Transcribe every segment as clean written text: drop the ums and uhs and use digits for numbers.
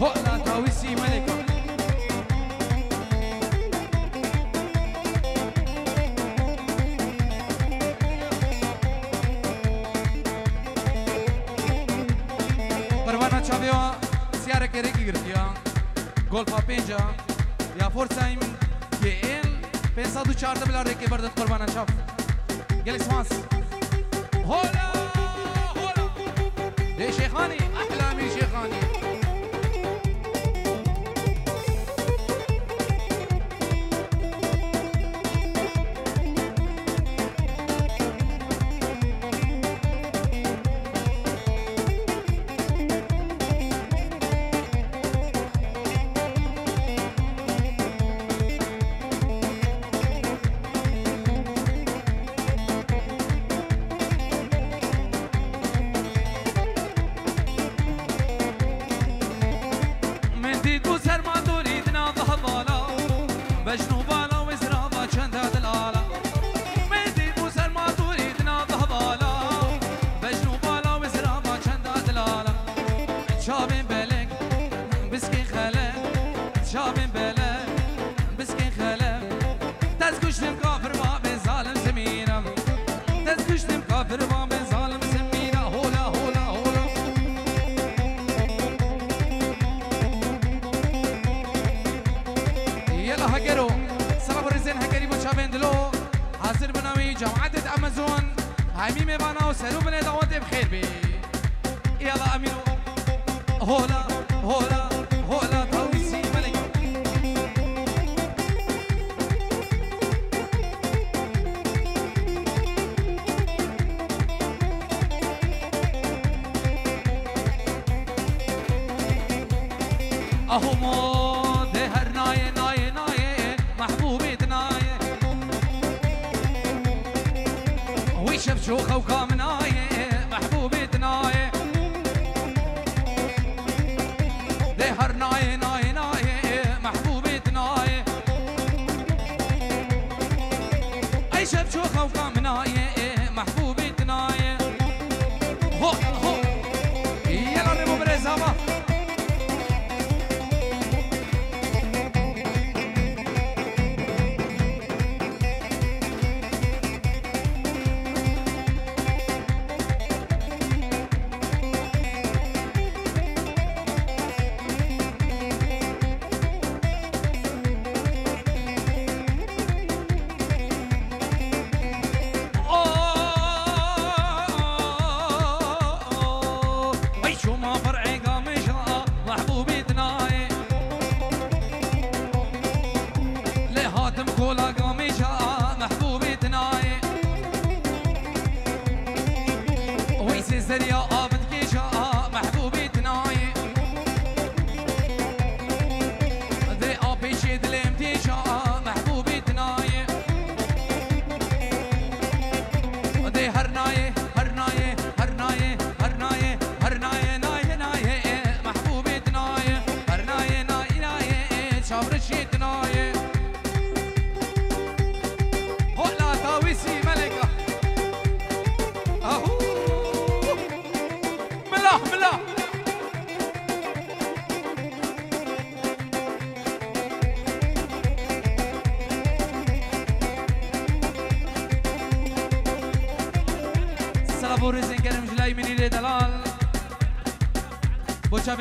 هلا تاويسي ملكة قربانا چاویا سیاره کرکی گرتیا گولفا پینجا یا فورسایم که این 514 بلا ریکی بردت قربانا چاو گل اسماس هلا هلا دی شیخانی احلامی شیخانی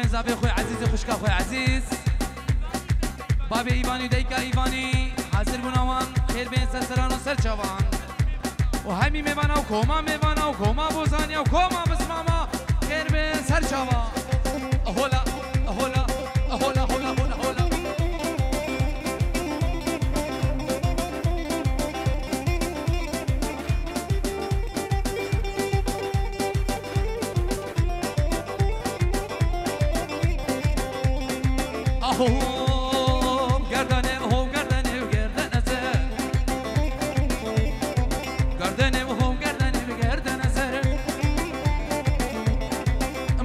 بن زابي خوي عزيز خوشكا خوي عزيز بابي ايفاني ديكا ايفاني حاضر بنوان خير بين سرسران وسر جوان وهمي ميوانا وكوما ميوانا وكوما بوزانيا وكوما بسماما خير بين سر جوان هولا هولا هولا هولا هولا هولا هوم گردنه هوم گردنه و گردنه سر گردنه و هوم گردنه و گردنه سر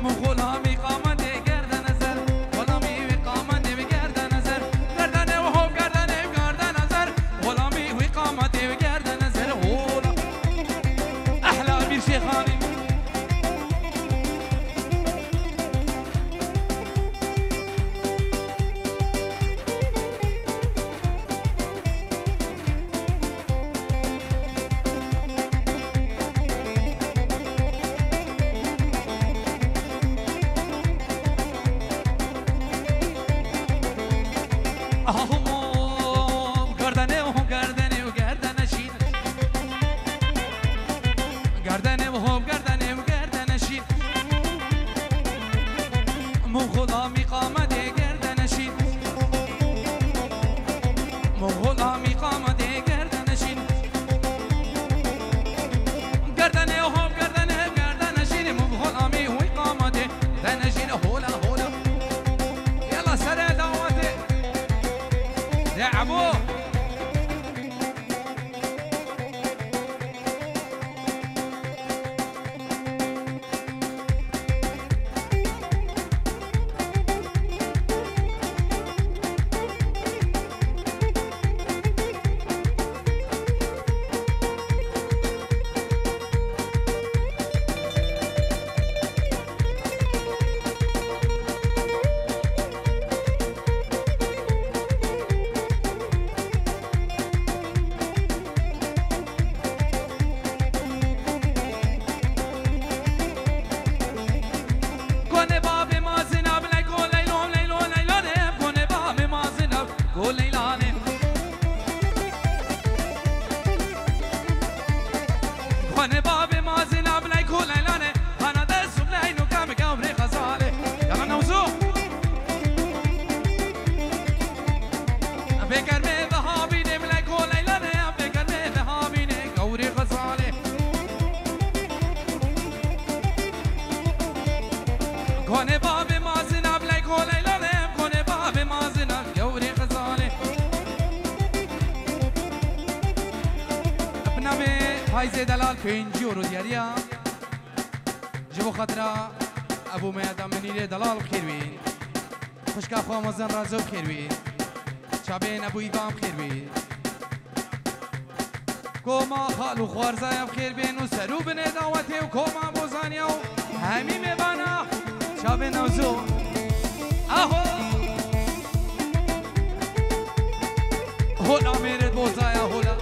مخولامی قامنده گردنه سر غلامی و قامنده و گردنه سر گردنه و هوم گردنه و گردنه سر غلامی و قامنده و گردنه سر هولا احلى امیر شیخانی آهو گردنه و گردنه و گردنشین گردنه و گردنه و گردنشین مغلامی قامده گردنشین مغلامی قامده گردنشین گردنه و گردنه گردنشین مغلامی و قامده گردنشین هولا هولا يلا سنة دعوتي يا عمو کنه باب مازنب لیکو لیلانم کنه باب مازنب یوری غزاله بنامه فایز دلال 5 یورو دیاریا جبو خاطرا ابو میادم منیره دلال بخیر بین خوشکا خواه مزن رازو بخیر بین چابین ابو ایوام بخیر بین کوما خالو خوارزای بخیر بین و سرو بنه دعوتی و کوما بوزانیا و همی میبانا شابه نوزو اهو هولا میرد بوزایا هولا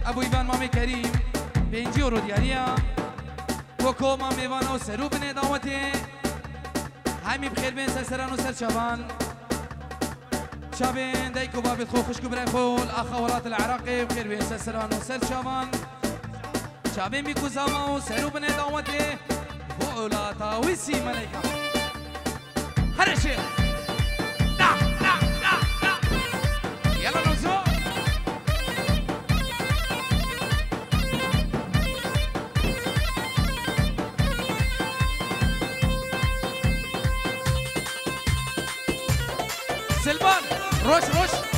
ابو ایوان مامی کریم 5 یورو دیاریا کوکو مامی وانا و سرو بنه دعوتی همی بخیر بین سر سران و سر شابان شابین دایکو بابت خو خوشکو برای خول اخا ولات العراقی بخیر بین سر سران و سر شابان شابین بیکو زاما و سرو بنه دعوتی بولاتا ویسی ملیکا هرشی يلا نوزو سلمان روش روش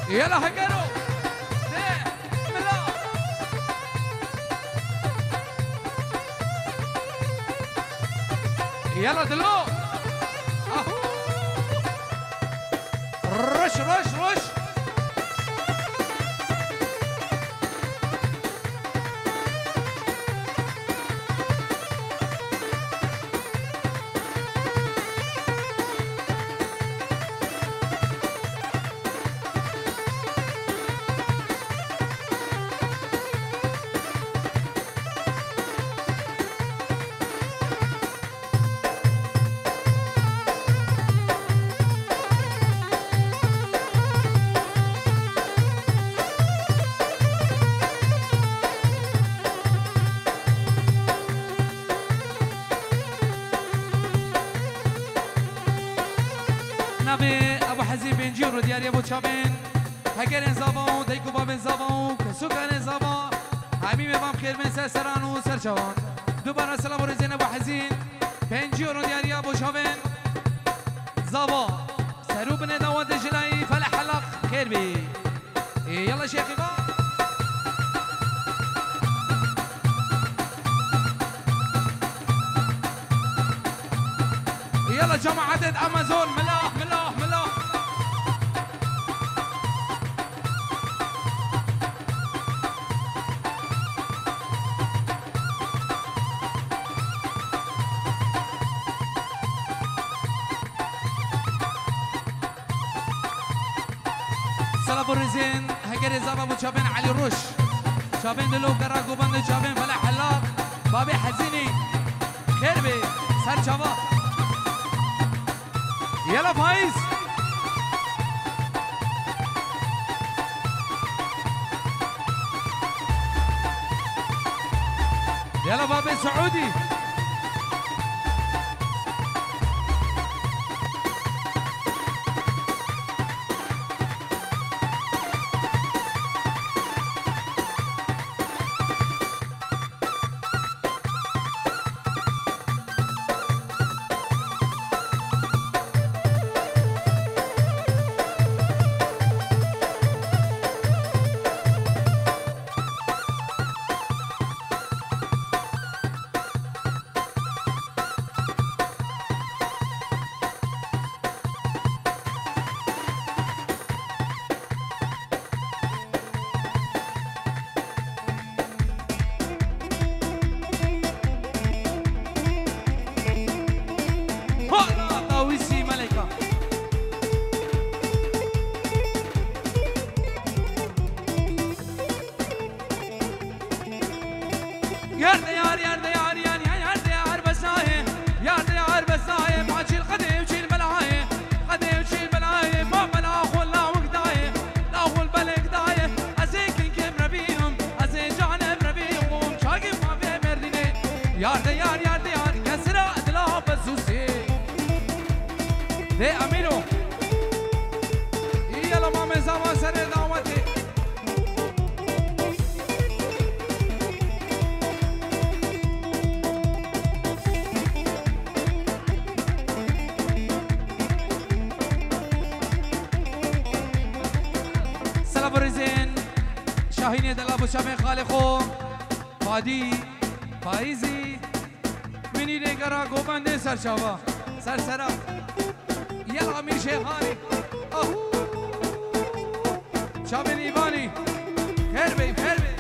يلا هكرو يلا دلو رش رش رش ابو حزين بن جيرو ديار ابو تشابين هكر انزابا ديكو باب انزابا كسوكر انزابا حبيبي بام خير من سران و سرچوان دوباره سلام ورزين ابو حزين بن جيرو ديار ابو تشابين زابا سروب ندوات جلاي فلح حلق خير بي يلا شيخي با يلا جماعة امازون ملاح ملاح ملاح سلام الرزين هكذا زابا ابو شابين علي الرش شابين دلو قراقو بند شابين فلاح حلاق بابي حزيني خير بي سر شباب يلا فايز يلا بابي سعودي شاهینه دل ابو شمه خالقو فادی فایزی منی نگرا گوبنده سرچاوا سرسرا یلا امیر شیخانی شابین ایوانی خیر بی خیر بی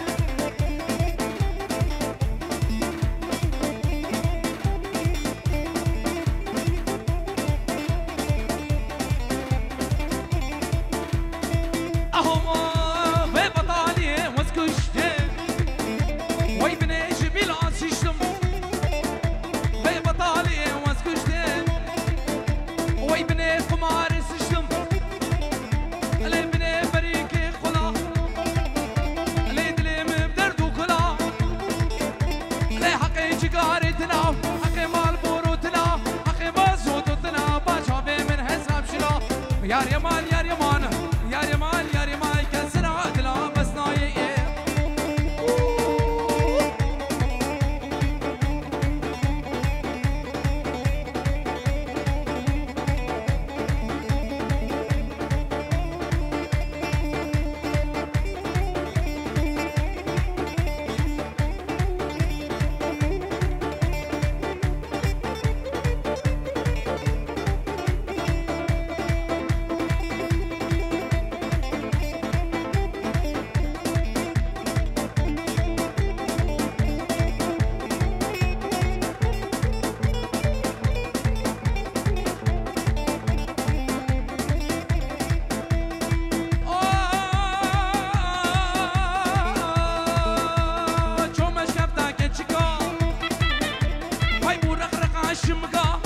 شمكا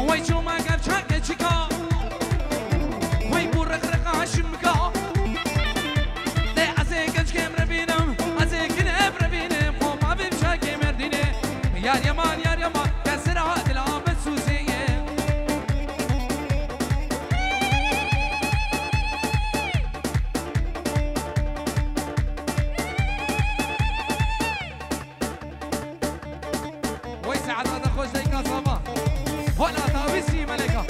وای چو مگر چاک چیکا وای بورق رقا شمكا ده از گنج کم ربینم از کنه ربینم خو ما بمشا کمردینه یار یمان کسرا دلا بسوسیه وای ساعت هذا خوش دیگه صبا ولا تاویسی ملکا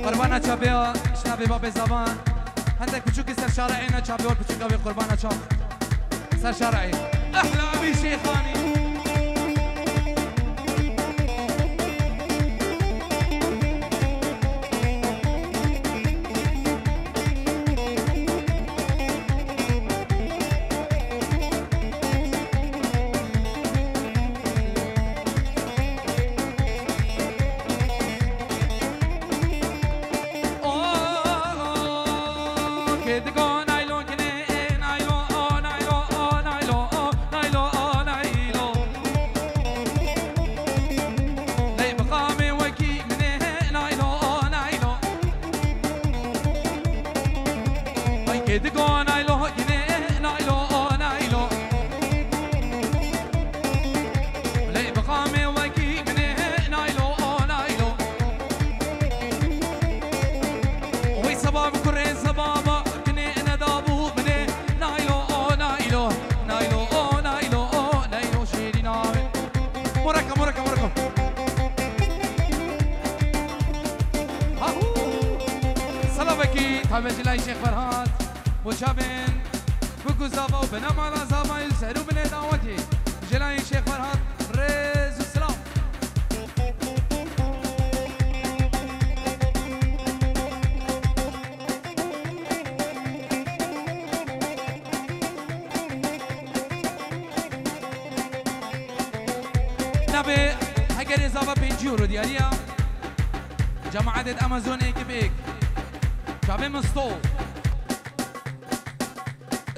قربانا چابیا شنابی باب زبان هندك بچوکی سر شارعینا چابیور بچوکا بی قربانا چاب سر شارعی احلى ابي شيخاني جلای شیخ فرهاد و شابن بگو زابا و بنام على زابا يسهروا بنا دعوتي جلای شیخ فرهاد رز و سلام نبي هجر زابا بنجورو دياليا جماعة امازون ايك بيك شابين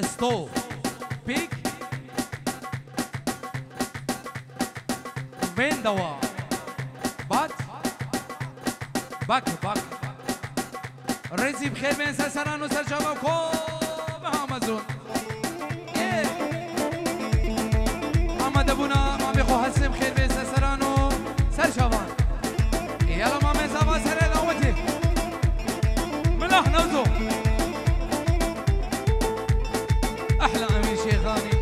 ستو بيك وين دوا باك رزي بخير بين سرسران وسر شباب كوب امازون محمد ابونا ما بيخو حسن بخير بين سرسران وسر شباب يلا ما من زبا سر دعوتي ملاح نوزو احلى امير شيخاني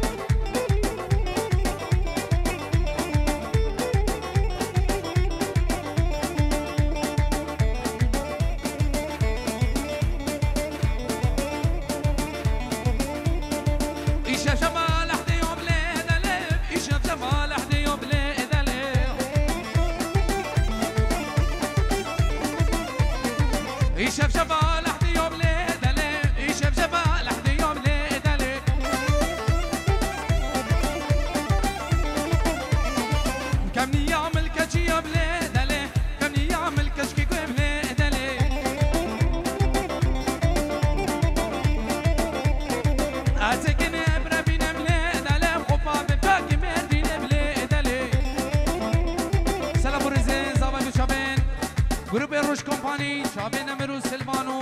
ایوانی چابین امرو سلمانو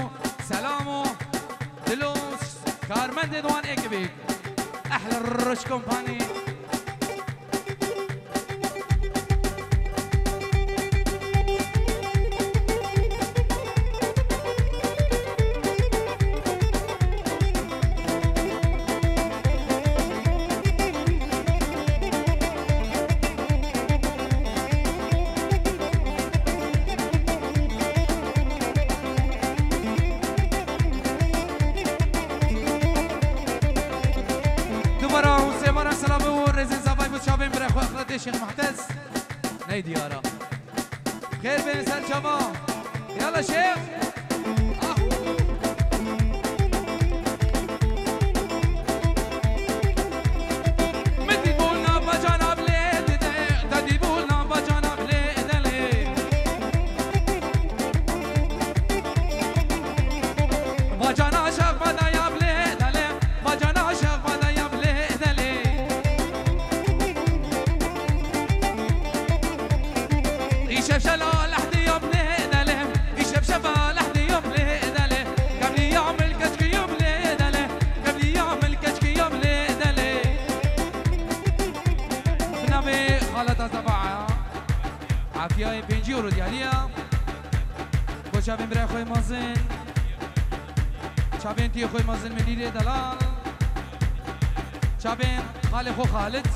سلامو دلوش کارمند دوان اکبیک احلى الرش كومباني شيخ محتز ناي ديارة خير بين سال شباب يلا شيخ مدي بولنا بجانا بليد دادي بولنا بجانا بليد بجانا شاق بدا يا بليد بجانا شاق بدا يا بليد شبشلا لحدي يوم ليدله يشبشبا لحدي يوم ليدله قبل يوم الكشك يوم ليدله قبل يوم الكشك يوم ليدله بنبي خالة تبعها عافية بينجي ورود ياليا وشابين برای خوی مازن شابين تي خوی مازن منيري دلال شابين خالي خو خالد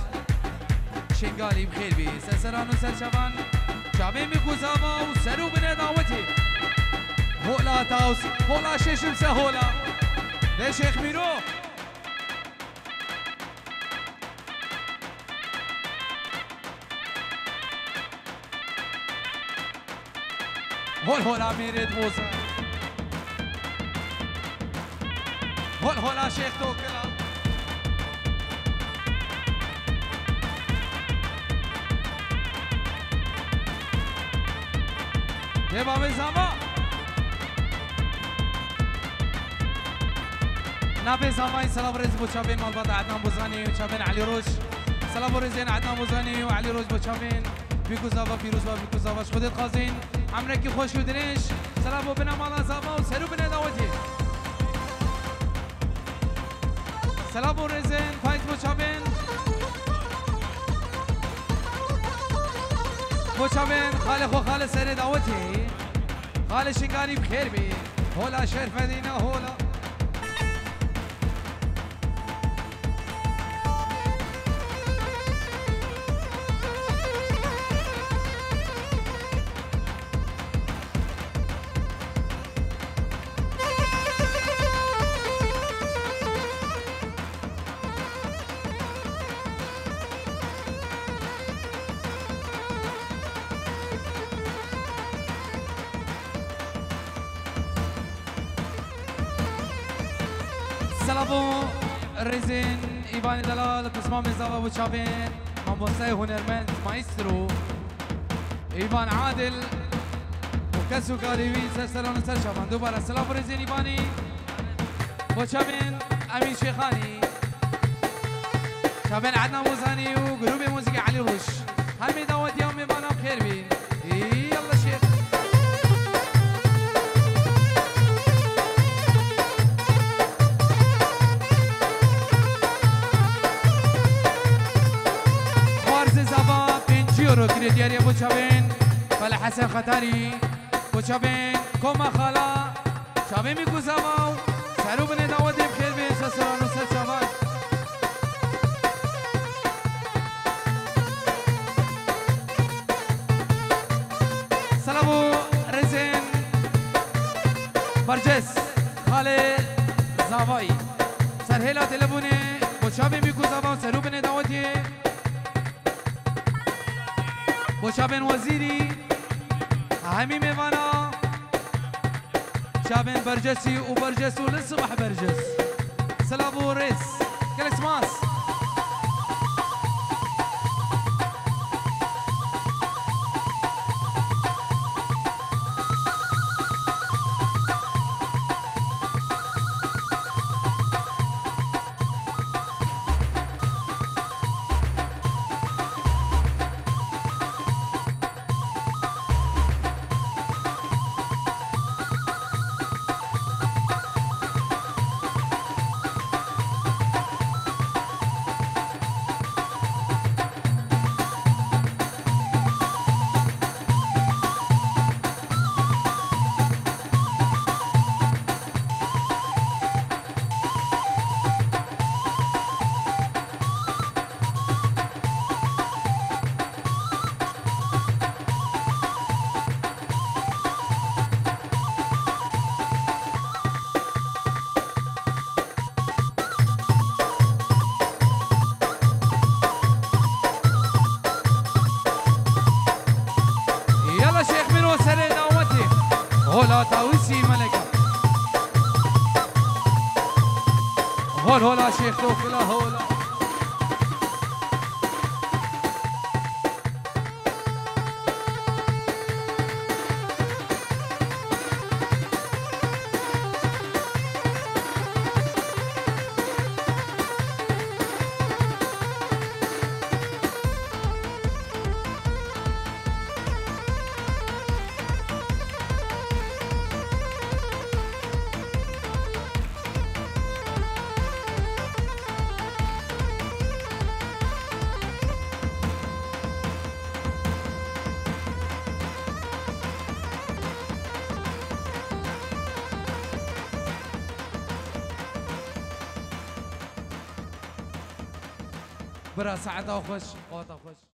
شنقالي بخير بي سرسران وسرشبان شابين بكوزاما وسرو بنا دعوتي هولا تاوس هولا شيشم سهولا ليه شيخ ميرو هول هولا ميرد موسى هول هولا شيخ توكلا يا بابا زاما نابي زاما سلام رز بوشابين مال بعض عدنان بوزاني وشابين علي روش سلام رزين عدنان بوزاني وعلي روش بوشابين بيكو زابا فيروز بيكو زابا خودت قازين عمركي خوش ودنيش سلام بنا مالا زاما وسرو بنا دعوتي سلام رزين فايز بوشابين بوشابين خالي خو خالي سري دعوتي خالي شنقاني بخير بي هولا شرف مدينة هولا سلامو رزين ايفاني دلال بسمام زابا بوشابين ماموساي هنرمند مايسترو ايفان عادل وكسو كاريوي سلام سرشابان دوباره سلام رزين ايفاني بوشابين امين شيخاني شابين عدنا موزاني وجروب موسيقى علي روش همي دعوت يوم يبانا بخير بين يلا شيخ يورو كريدياريا بوشابين فلا حسن خطاري بوشابين كوما خالا شابين ميكو زاماو سارو بني دعوتي بخير بين سسران وسرشابان سلامو رزين برجس خالي زاوي سرهيلا تلبوني بوشابين ميكو زاماو سارو بني دعوتي بوشابين وزيري همي ميوانا شابين برجسي وبرجس وللصبح برجس سلابو ريس كريسماس هول هولا شيخ توكلا هولا برا ساعتها خوش خوش